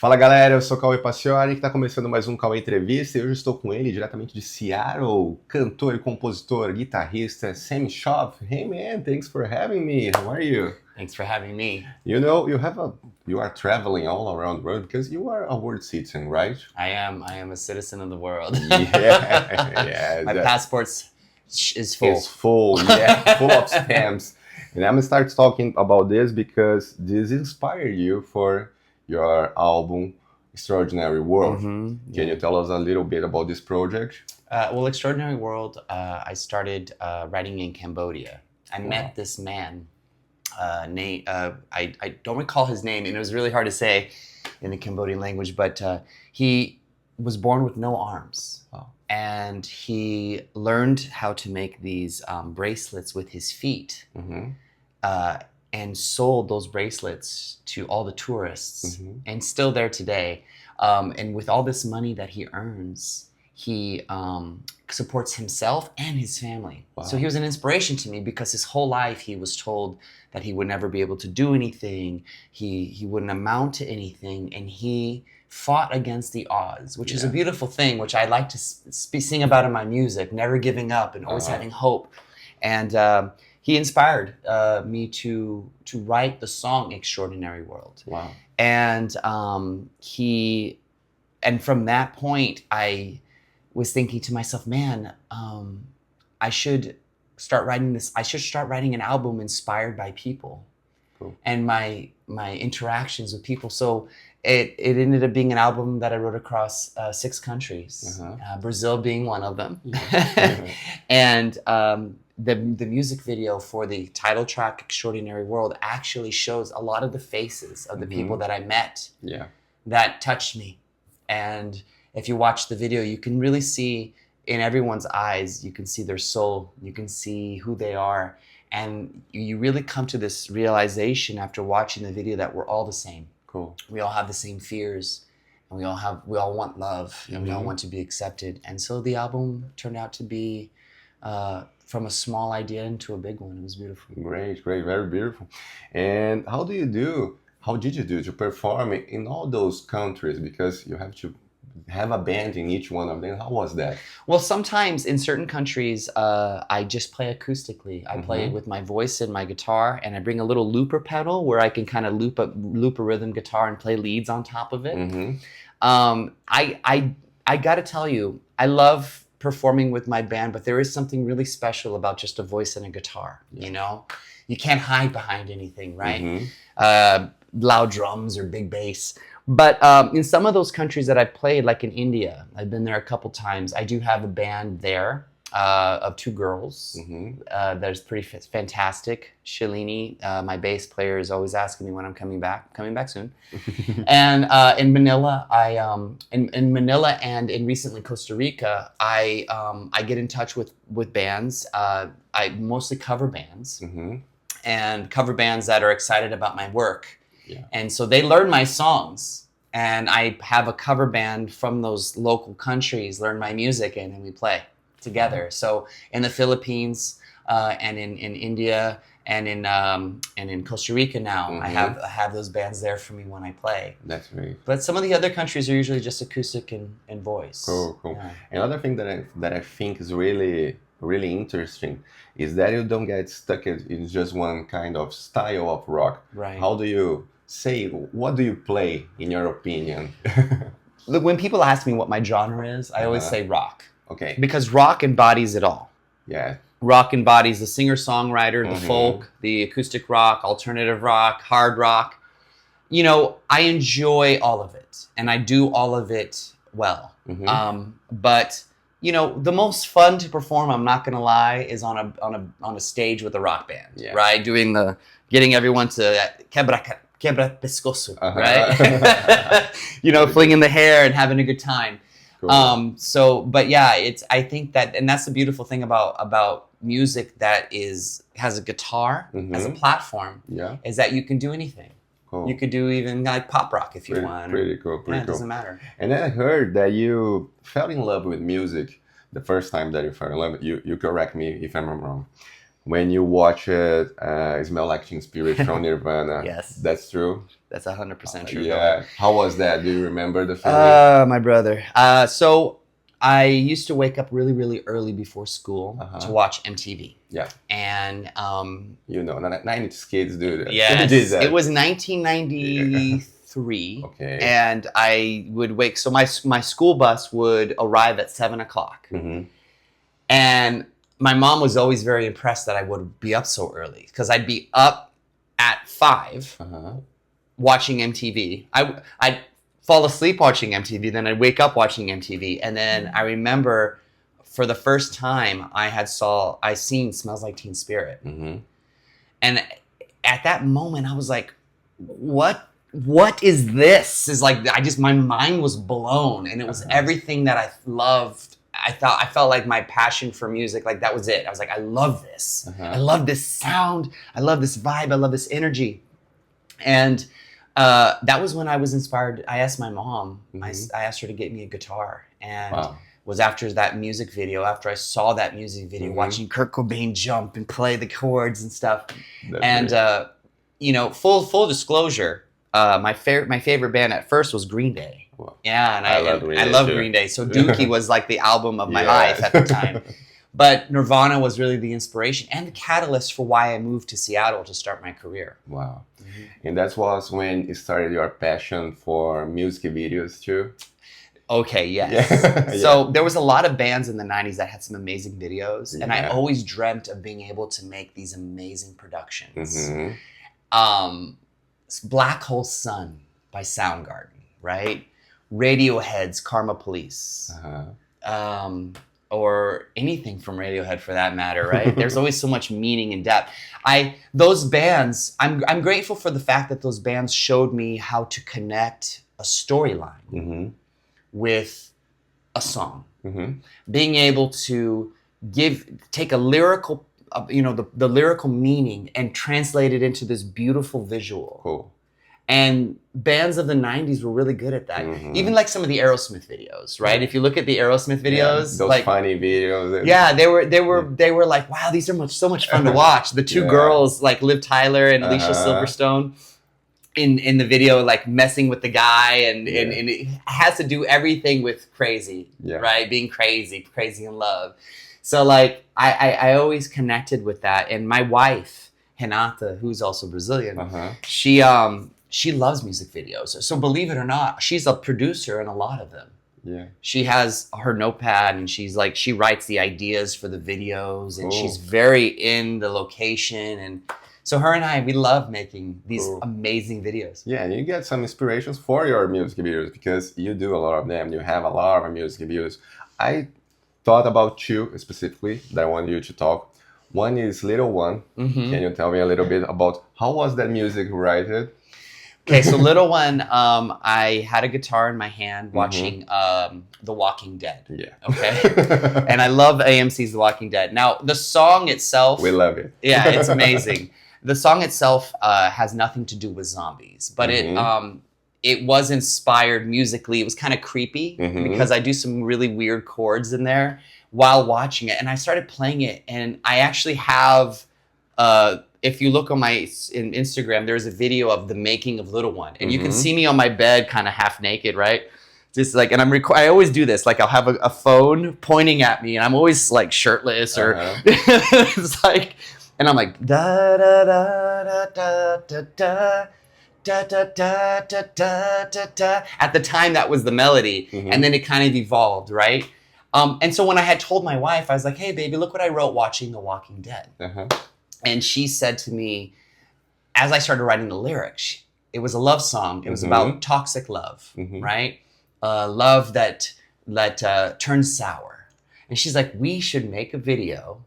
Fala galera, eu sou o Cauê Pacioli, que está começando mais um Cauê Entrevista e hoje estou com ele diretamente de Seattle, cantor e compositor, guitarrista, Sami Chohfi. Hey man, thanks for having me. How are you? Thanks for having me. You know, you are traveling all around the world because you are a world citizen, right? I am a citizen of the world. Yeah, yeah. My passport is full. It's full, yeah, full of stamps. And I'm gonna start talking about this because this inspired you for your album Extraordinary World. Mm-hmm. Can you tell us a little bit about this project? Well, Extraordinary World, I started writing in Cambodia. I met this man. I don't recall his name, and it was really hard to say in the Cambodian language, but he was born with no arms. Wow. And he learned how to make these bracelets with his feet. Mm-hmm. And sold those bracelets to all the tourists, Mm-hmm. and still there today. And with all this money that he earns, he supports himself and his family. Wow. So he was an inspiration to me because his whole life he was told that he would never be able to do anything, he wouldn't amount to anything, and he fought against the odds, which is a beautiful thing, which I like to sing about in my music, never giving up and always having hope. And he inspired me to write the song Extraordinary World. Wow. And from that point, I was thinking to myself, man, I should start writing this. I should start writing an album inspired by people. Cool. And my interactions with people. So it ended up being an album that I wrote across 6 countries, Brazil being one of them. Yeah. And the music video for the title track Extraordinary World actually shows a lot of the faces of the people that I met that touched me. And if you watch the video, you can really see in everyone's eyes, you can see their soul, you can see who they are. And you really come to this realization after watching the video that we're all the same. Cool. We all have the same fears, and we all want love, and we all want to be accepted. And so the album turned out to be from a small idea into a big one. It was beautiful. Great, very beautiful. And how did you do to perform in all those countries? Because you have to have a band in each one of them. How was that? Well, sometimes in certain countries, I just play acoustically. I play it with my voice and my guitar, and I bring a little looper pedal where I can kind of loop a rhythm guitar and play leads on top of it. I got to tell you, I love performing with my band, but there is something really special about just a voice and a guitar. You know, you can't hide behind anything, right? Loud drums or big bass. But in some of those countries that I've played, like in India, I've been there a couple times. I do have a band there of 2 girls. That's pretty fantastic. Shalini, my bass player, is always asking me when I'm coming back. I'm coming back soon. And in Manila, in Manila and in recently Costa Rica, I get in touch with bands. I mostly cover bands and cover bands that are excited about my work. Yeah. And so they learn my songs, and I have a cover band from those local countries learn my music, and then we play together. So in the Philippines and in India and in Costa Rica now, I have those bands there for me when I play. That's great. But some of the other countries are usually just acoustic and voice. Cool. Yeah. Another thing that I think is really interesting is that you don't get stuck in just one kind of style of rock. Right. How do you say, what do you play in your opinion? Look, when people ask me what my genre is, I always say rock. Okay. Because rock embodies it all. Yeah. Rock embodies the singer-songwriter, the folk, the acoustic rock, alternative rock, hard rock. You know, I enjoy all of it, and I do all of it well. But you know, the most fun to perform, I'm not gonna lie, is on a stage with a rock band, right? Getting everyone to quebra pescoço, right? You know, flinging the hair and having a good time. Cool. But yeah, I think that, and that's the beautiful thing about music that has a guitar as a platform, is that you can do anything. Cool. You could do even like pop rock if you want. Pretty cool. It doesn't matter. And then I heard that you fell in love with music the first time that you fell in love. You correct me if I'm wrong. when you watch it, Smell Like Teen Spirit from Nirvana. Yes. That's true? That's 100% true. Yeah. How was that? Do you remember the feeling? My brother. So I used to wake up really, really early before school to watch MTV. Yeah. And you know, 90s kids do that. Yes, Did that. it was 1993. Okay. And I would wake. So my school bus would arrive at 7 o'clock. Mm-hmm. And my mom was always very impressed that I would be up so early because I'd be up at 5 watching MTV. I'd fall asleep watching MTV, then I'd wake up watching MTV. And then I remember for the first time I seen Smells Like Teen Spirit. Mm-hmm. And at that moment I was like, what is this? Is like, my mind was blown, and it was everything that I loved. I felt like my passion for music, like that was it. I was like, I love this. I love this sound. I love this vibe. I love this energy. And that was when I was inspired. I asked my mom, I asked her to get me a guitar. And was after that music video, after I saw that music video, watching Kurt Cobain jump and play the chords and stuff. And, you know, full disclosure, my favorite band at first was Green Day. Wow. Yeah, and I love Green Day. So Dookie was like the album of my life at the time. But Nirvana was really the inspiration and the catalyst for why I moved to Seattle to start my career. Wow. And that was when you started your passion for music videos too? Okay, yes. So there was a lot of bands in the 90s that had some amazing videos. And I always dreamt of being able to make these amazing productions. Black Hole Sun by Soundgarden, right? Radiohead's Karma Police. Or anything from Radiohead for that matter, right? There's always so much meaning and depth. Those bands, I'm grateful for the fact that those bands showed me how to connect a storyline with a song. Being able to take a lyrical, the lyrical meaning and translate it into this beautiful visual. Cool. And bands of the 90s were really good at that. Even like some of the Aerosmith videos, right? If you look at the Aerosmith videos, those like, funny videos. They were like, wow, these are so much fun to watch. The two girls, like Liv Tyler and Alicia Silverstone, in the video, like messing with the guy, and it has to do everything with crazy, right? Being crazy in love. So like I always connected with that. And my wife, Renata, who's also Brazilian, she loves music videos. So believe it or not, she's a producer in a lot of them. Yeah. She has her notepad and she writes the ideas for the videos, and she's very in the location. And so her and I, we love making these amazing videos. Yeah, and you get some inspirations for your music videos because you do a lot of them. You have a lot of music videos. I thought about two specifically that I want you to talk. One is Little One. Can you tell me a little bit about how was that music written? Okay, so Little One, I had a guitar in my hand watching The Walking Dead. Yeah. Okay. And I love AMC's The Walking Dead. Now, the song itself... We love it. Yeah, it's amazing. The song itself has nothing to do with zombies, but it was inspired musically. It was kind of creepy because I do some really weird chords in there while watching it. And I started playing it, and I actually have... if you look on my Instagram, there's a video of the making of Little One. And you can see me on my bed kind of half naked, right? Just like, and I always do this. Like I'll have a phone pointing at me and I'm always like shirtless or it's like, and I'm like, da da da da da da da. Da, da, da, da, da, da, da. At the time, that was the melody. And then it kind of evolved, right? And so when I had told my wife, I was like, hey, baby, look what I wrote watching The Walking Dead. And she said to me, as I started writing the lyrics, it was a love song. It was about toxic love, right? Love that turns sour. And she's like, we should make a video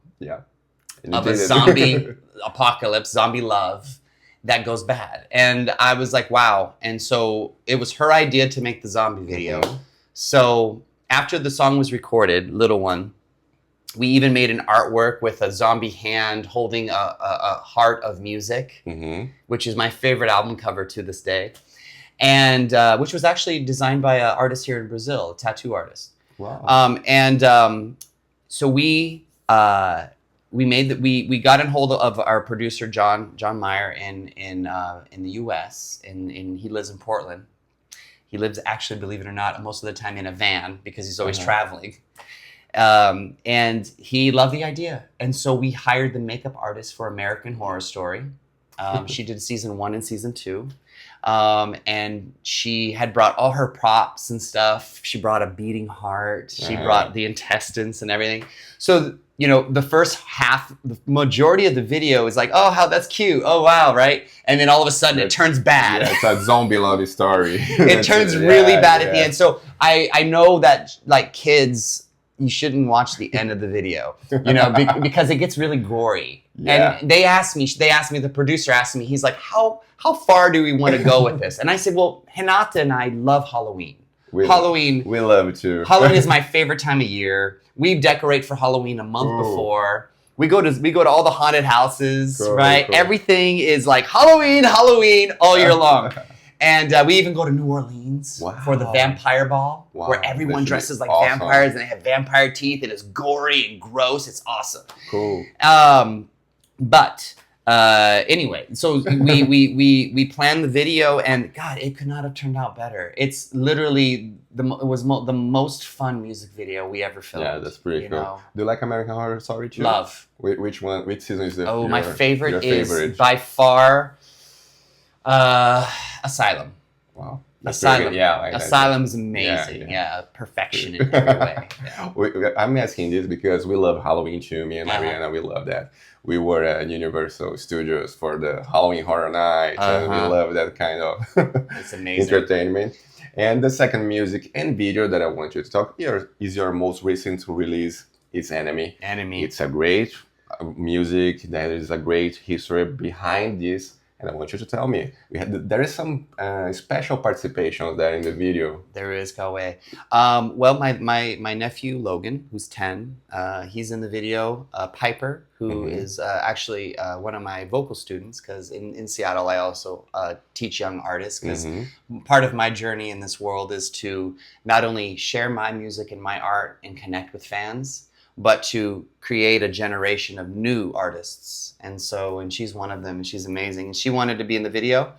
of a zombie apocalypse, zombie love that goes bad. And I was like, wow. And so it was her idea to make the zombie video. So after the song was recorded, Little One, we even made an artwork with a zombie hand holding a heart of music, which is my favorite album cover to this day. And which was actually designed by an artist here in Brazil, a tattoo artist. Wow. So we we got in hold of our producer John Meyer in the U.S. and he lives in Portland. He lives actually, believe it or not, most of the time in a van because he's always traveling. And he loved the idea, and so we hired the makeup artist for American Horror Story. She did season 1 and season 2. And she had brought all her props and stuff. She brought a beating heart. She brought the intestines and everything. So, you know, the first half, the majority of the video is like, oh, how that's cute. Oh, wow, right? And then all of a sudden it turns bad. Yeah, it's a zombie love story. It turns really bad at the end. So I know that, like, kids, you shouldn't watch the end of the video, you know, because it gets really gory. Yeah. And they asked me, the producer asked me, he's like, how far do we want to go with this? And I said, well, Hinata and I love Halloween. We love it too. Halloween is my favorite time of year. We decorate for Halloween a month before. We go to all the haunted houses, right? Cool. Everything is like Halloween all year long. And we even go to New Orleans for the vampire ball, where everyone dresses like vampires and they have vampire teeth and it's gory and gross. It's awesome. Cool. But anyway, so we planned the video, and God, it could not have turned out better. It's literally the most fun music video we ever filmed. Yeah, that's pretty cool. Know? Do you like American Horror Story too? Love. Which one? Which season is it? Oh, my favorite is by far Asylum. Wow. Asylum. Yeah, Asylum's amazing. Yeah, perfection in every way. Yeah. I'm asking this because we love Halloween too. Me and Mariana, we love that. We were at Universal Studios for the Halloween Horror Night, and we love that kind of it's amazing. entertainment. And the second music and video that I want you to talk here is your most recent release. It's Enemy. It's a great music. There is a great history behind this. And I want you to tell me, there is some special participation there in the video. There is, Kawe. Well, my nephew, Logan, who's 10, he's in the video. Piper, who is actually one of my vocal students, because in Seattle, I also teach young artists, because part of my journey in this world is to not only share my music and my art and connect with fans, but to create a generation of new artists. And she's one of them, and she's amazing. And she wanted to be in the video,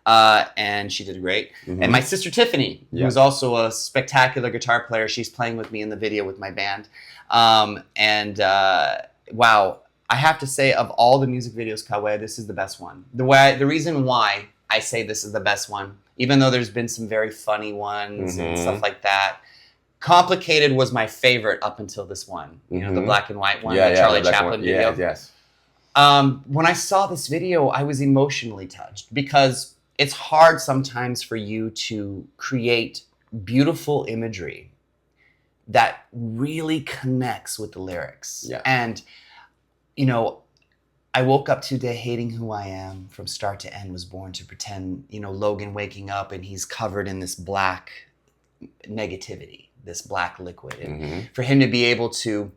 and she did great. And my sister Tiffany, who's also a spectacular guitar player, she's playing with me in the video with my band. Wow, I have to say, of all the music videos, Kawe, this is the best one. The reason why I say this is the best one, even though there's been some very funny ones and stuff like that, Complicated was my favorite up until this one. You know, the black and white one, the Charlie Chaplin video. Yes. When I saw this video, I was emotionally touched, because it's hard sometimes for you to create beautiful imagery that really connects with the lyrics. Yeah. And, you know, I woke up today hating who I am, from start to end was born to pretend, you know, Logan waking up and he's covered in this black negativity, this black liquid. And for him to be able to,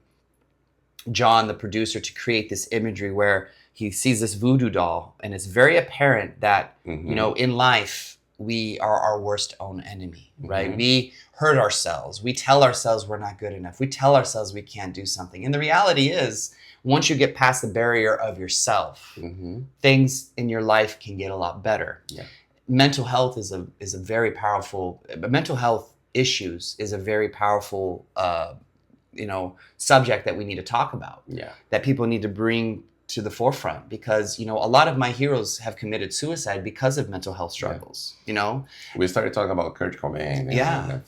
John, the producer, to create this imagery where he sees this voodoo doll, and it's very apparent that, you know, in life, we are our worst own enemy, right? We hurt ourselves. We tell ourselves we're not good enough. We tell ourselves we can't do something. And the reality is, once you get past the barrier of yourself, things in your life can get a lot better. Yeah. Mental health is a very powerful, mental health issues is a very powerful, you know, subject that we need to talk about. Yeah. That people need to bring to the forefront, because, you know, a lot of my heroes have committed suicide because of mental health struggles. You know, we started talking about Kurt Cobain.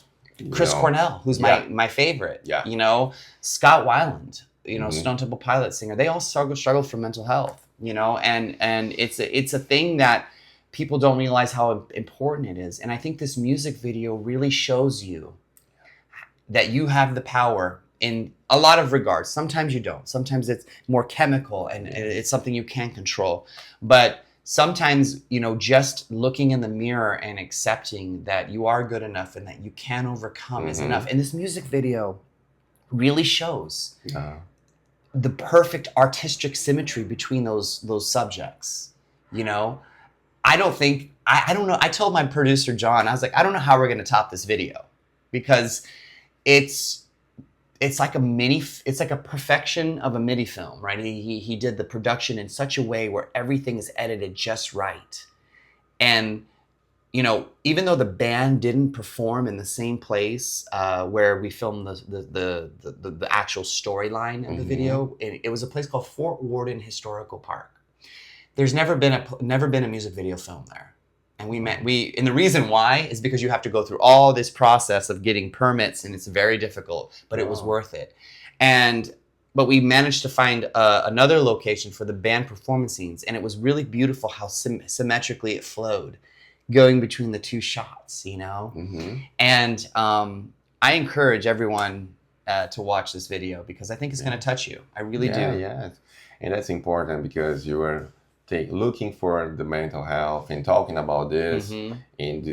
Chris Cornell, who's my favorite. Yeah. You know, Scott Weiland, you know, Stone Temple Pilots singer. They all struggle from mental health. You know, and it's a thing that people don't realize how important it is. And I think this music video really shows you that you have the power in a lot of regards. Sometimes you don't. Sometimes it's more chemical and it's something you can't control. But sometimes, you know, just looking in the mirror and accepting that you are good enough and that you can overcome is enough. And this music video really shows the perfect artistic symmetry between those subjects, you know? I don't know. I told my producer, John, I was like, I don't know how we're going to top this video, because it's it's like it's like a perfection of a MIDI film, right? He did the production in such a way where everything is edited just right. And, you know, even though the band didn't perform in the same place where we filmed the actual storyline of the video, it was a place called Fort Worden Historical Park. There's never been a music video film there. And and the reason why is because you have to go through all this process of getting permits, and it's very difficult, but it was worth it. But we managed to find another location for the band performance scenes, and it was really beautiful how symmetrically it flowed, going between the two shots, you know? And I encourage everyone to watch this video because I think it's going to touch you. I really do. Yeah, and that's important because you were looking for the mental health and talking about this in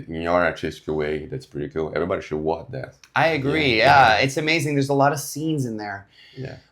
your artistic way. That's pretty cool. Everybody should watch that. I agree. Yeah. It's amazing. There's a lot of scenes in there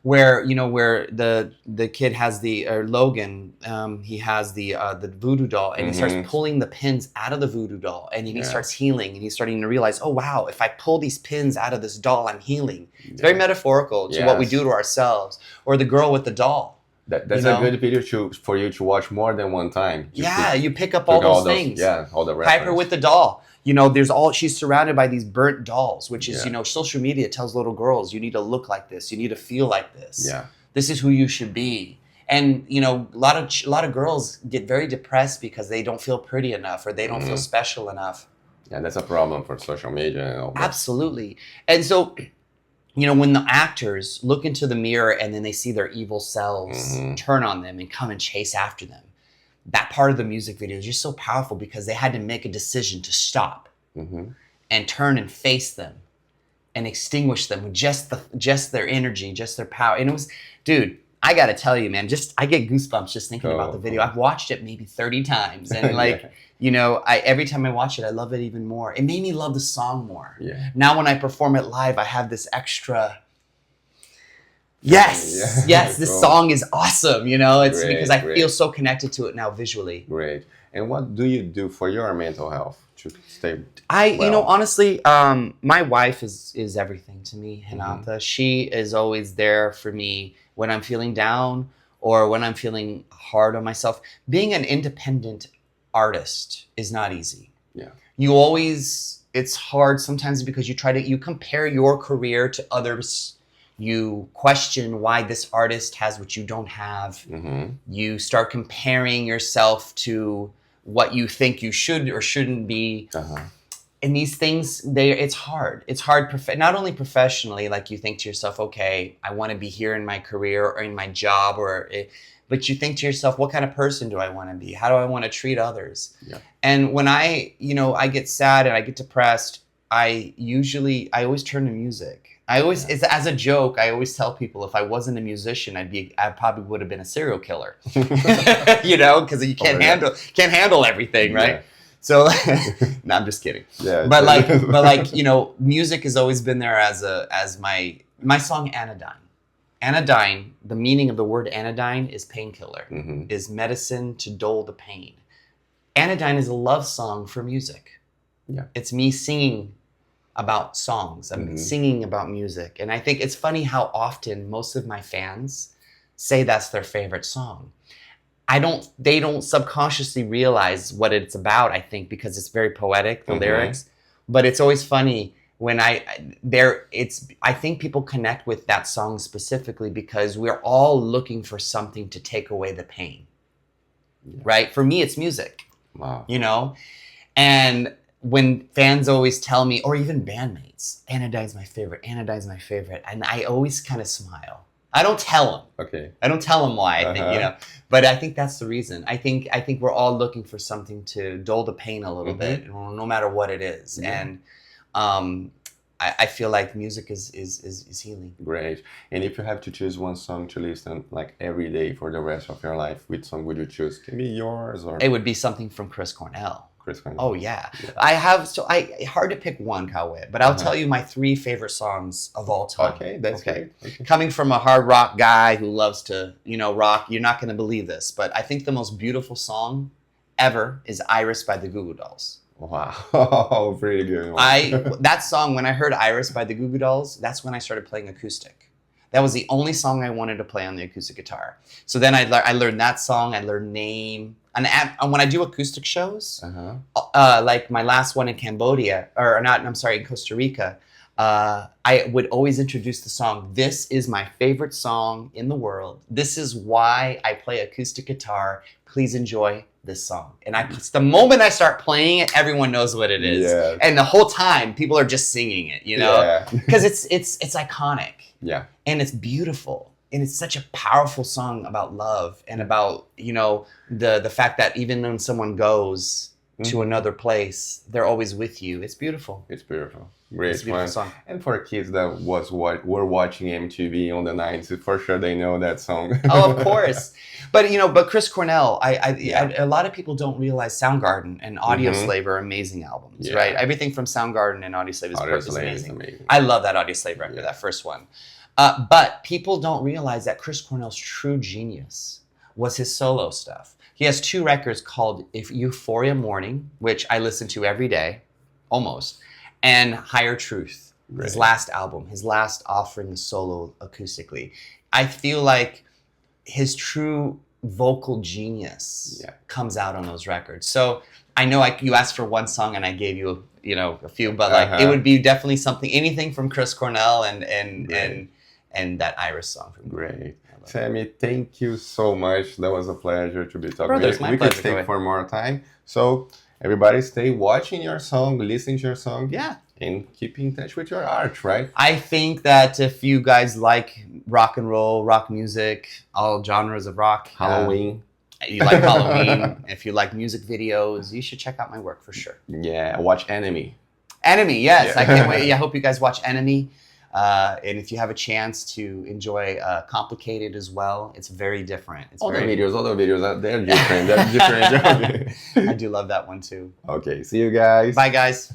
where, you know, where the kid has Logan, he has the voodoo doll, and he starts pulling the pins out of the voodoo doll, and then he starts healing, and he's starting to realize, oh wow, if I pull these pins out of this doll, I'm healing. It's very metaphorical to what we do to ourselves. Or the girl with the doll. That's a good video for you to watch more than one time. You pick up all those things. All the references. Piper with the doll. You know, she's surrounded by these burnt dolls, which is, you know, social media tells little girls, you need to look like this, you need to feel like this. This is who you should be. And, you know, a lot of girls get very depressed because they don't feel pretty enough or they don't feel special enough. Yeah, that's a problem for social media and all that. Absolutely. And so, you know, when the actors look into the mirror and then they see their evil selves turn on them and come and chase after them, that part of the music video is just so powerful because they had to make a decision to stop and turn and face them and extinguish them with just their energy, just their power. And it was, dude, I got to tell you, man, I get goosebumps just thinking about the video. I've watched it maybe 30 times. And like, you know, every time I watch it, I love it even more. It made me love the song more. Now when I perform it live, I have this extra, this song is awesome. You know, it's because I feel so connected to it now visually. Great. And what do you do for your mental health to stay you know, honestly, my wife is everything to me, Renata. She is always there for me when I'm feeling down or when I'm feeling hard on myself. Being an independent artist is not easy. It's hard sometimes because you compare your career to others. You question why this artist has what you don't have. You start comparing yourself to what you think you should or shouldn't be. And these things, it's hard. It's hard, not only professionally, like you think to yourself, okay, I want to be here in my career or in my job, but you think to yourself, what kind of person do I want to be? How do I want to treat others? And when I get sad and I get depressed, I always turn to music. It's as a joke, I always tell people if I wasn't a musician, I probably would have been a serial killer. You know, because you can't handle everything, right? So, no, I'm just kidding. But like, you know, music has always been there as my song Anodyne. Anodyne, the meaning of the word anodyne is painkiller, is medicine to dull the pain. Anodyne is a love song for music. It's me singing about songs. I'm singing about music. And I think it's funny how often most of my fans say that's their favorite song. They don't subconsciously realize what it's about, I think, because it's very poetic, the lyrics. But it's always funny when I think people connect with that song specifically because we're all looking for something to take away the pain. Right? For me, it's music. Wow. You know? And when fans always tell me, or even bandmates, Anodyne's my favorite, and I always kind of smile. I don't tell them. I don't tell them why. I think, you know, but I think that's the reason. I think we're all looking for something to dull the pain a little bit, no matter what it is. And I feel like music is healing. Great. And if you have to choose one song to listen like every day for the rest of your life, which song would you choose? Can be yours or? It would be something from Chris Cornell. Chris Cornell. Oh yeah. Hard to pick one, Kawet, but I'll tell you my 3 favorite songs of all time. Okay, that's great. Okay. Coming from a hard rock guy who loves to, you know, rock, you're not going to believe this, but I think the most beautiful song ever is Iris by the Goo Goo Dolls. Wow, pretty good one. That song, when I heard Iris by the Goo Goo Dolls, that's when I started playing acoustic. That was the only song I wanted to play on the acoustic guitar. So then I learned that song, I learned Name. And when I do acoustic shows, like my last one in Cambodia, in Costa Rica, I would always introduce the song, this is my favorite song in the world. This is why I play acoustic guitar. Please enjoy this song. And the moment I start playing it, everyone knows what it is. Yeah. And the whole time, people are just singing it, you know? Because it's iconic. Yeah. And it's beautiful. And it's such a powerful song about love and about, you know, the fact that even when someone goes to another place, they're always with you. It's beautiful. It's beautiful. Great It's a beautiful song. And for kids that were watching MTV on the 90s, for sure they know that song. Oh, of course. But Chris Cornell, a lot of people don't realize Soundgarden and Audioslave are amazing albums, right? Everything from Soundgarden and Audioslave is amazing. I love that Audioslave record, that first one. But people don't realize that Chris Cornell's true genius was his solo stuff. He has 2 records called Euphoria Morning, which I listen to every day, almost, and Higher Truth, his last album, his last offering solo acoustically. I feel like his true vocal genius comes out on those records. So I know you asked for one song and I gave you, a few, but like it would be definitely anything from Chris Cornell and that Iris song from Great. Sami, thank you so much. That was a pleasure to be talking. Brothers, my we pleasure, could stay for more time. So everybody stay watching your song, listening to your song. Yeah. And keep in touch with your art, right? I think that if you guys like rock and roll, rock music, all genres of rock. Halloween. You like Halloween. If you like music videos, you should check out my work for sure. Yeah, watch Enemy. Enemy, yes. I can't wait. I hope you guys watch Enemy. And if you have a chance to enjoy Complicated as well, it's very different. All the videos, they're different. They're different. I do love that one too. Okay, see you guys. Bye, guys.